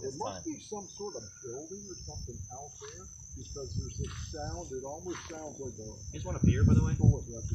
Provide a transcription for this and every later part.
There must be some sort of building or something out there because there's this sound. It almost sounds like a. You just want a beer, by the way? Bullet record.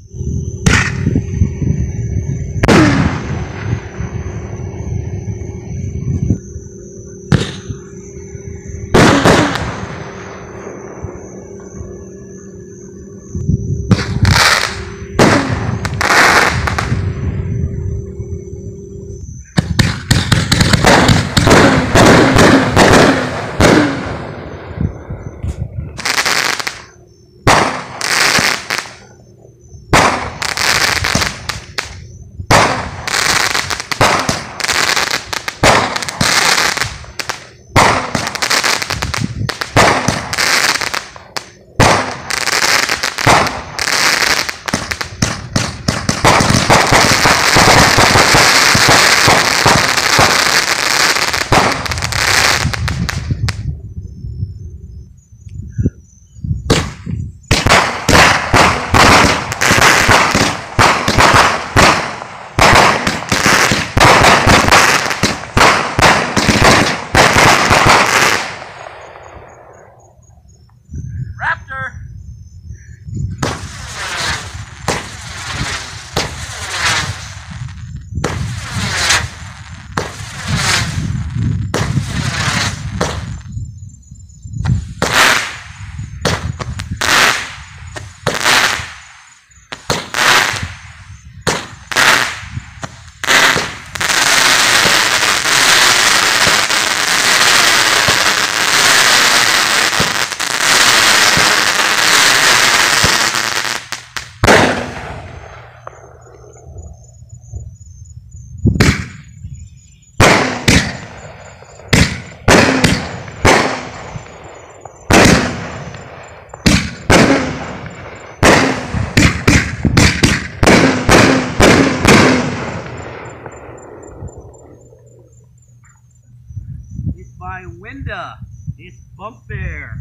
By window, it's bump there.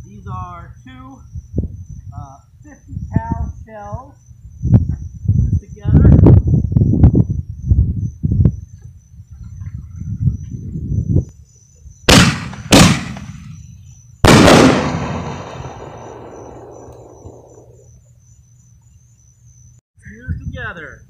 These are two 50 cal shells put together. Fused together.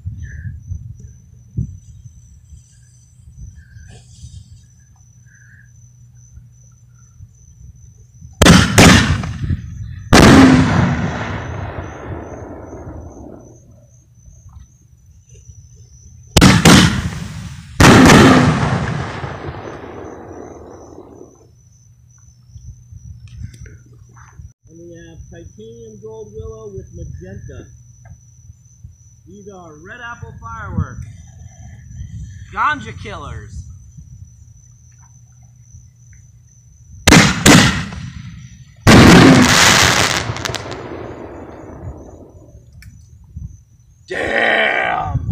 And we have titanium gold willow with magenta. These are red apple fireworks. Ganja killers. Damn!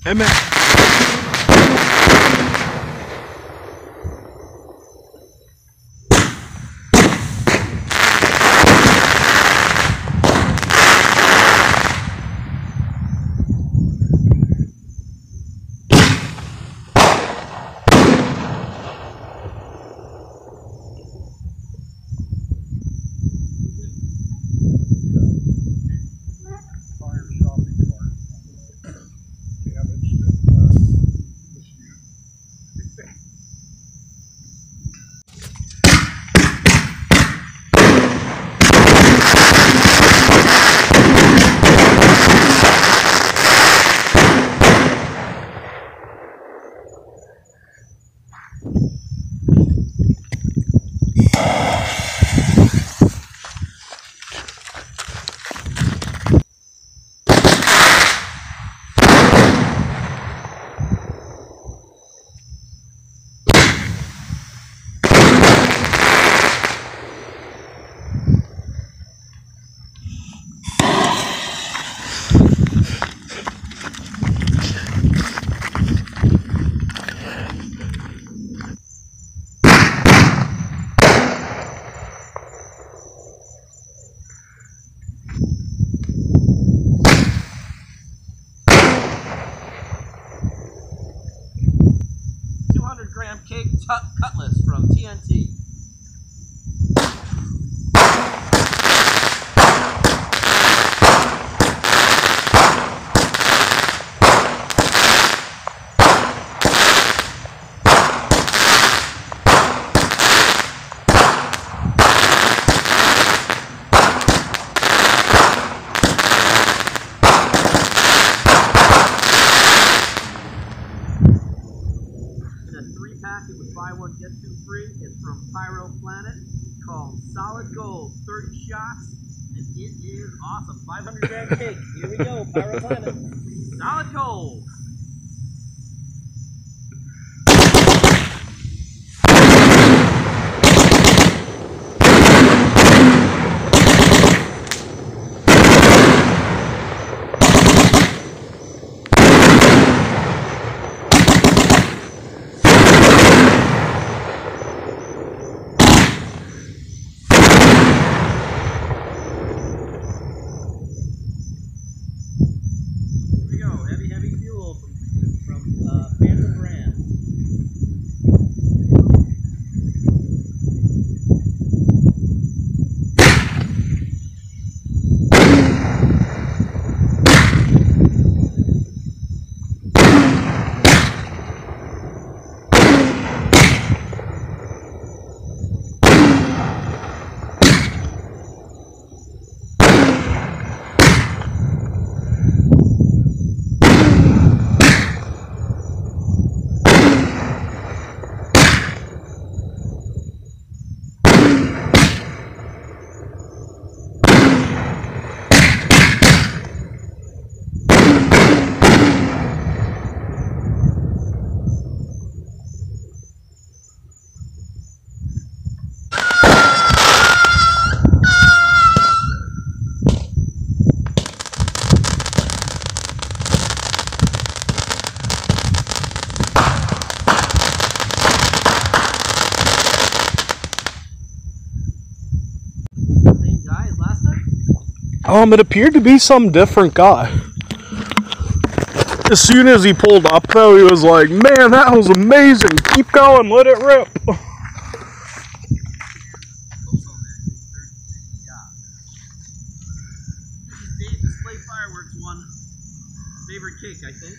Hey man. Cutlass from TNT. Packet with buy one get two free. It's from Pyro Planet, called Solid Gold, 30 shots, and it is awesome. 500 gram cake. Here we go, Pyro Planet. Solid Gold. Heavy fuel from Phantom brand. It appeared to be some different guy. As soon as he pulled up, though, he was like, "Man, that was amazing. Keep going, let it rip." Dave Display Fireworks one. Favorite cake, I think.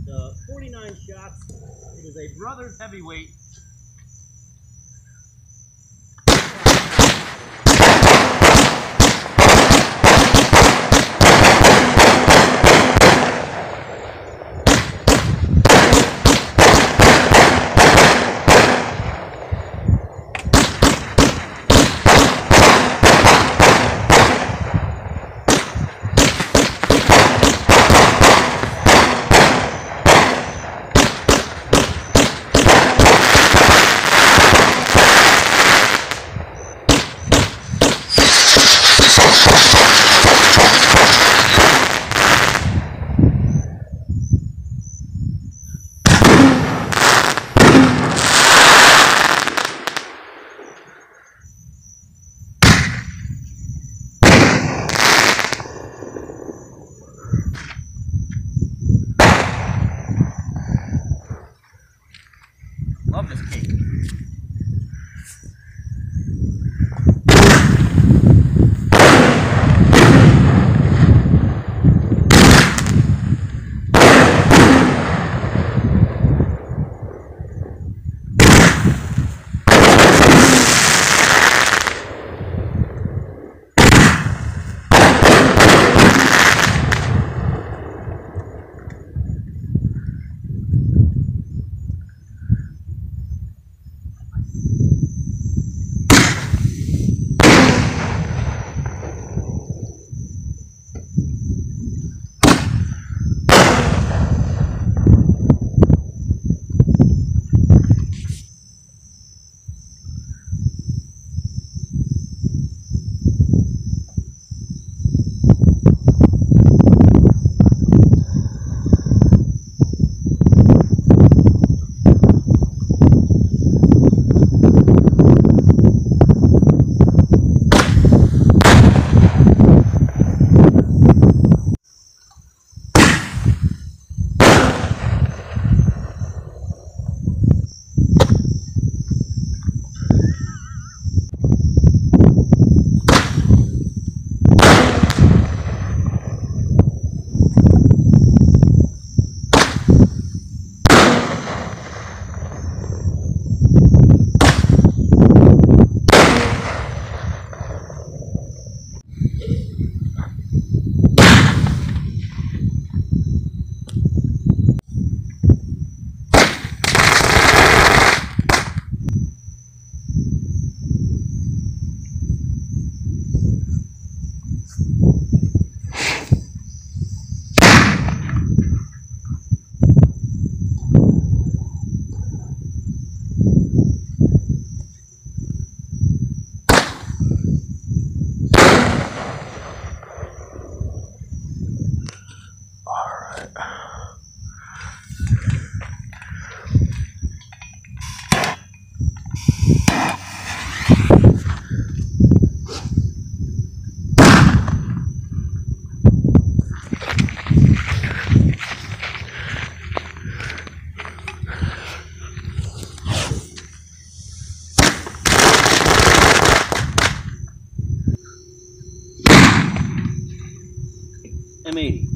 The 49 shots. It is a Brothers Heavyweight. M80.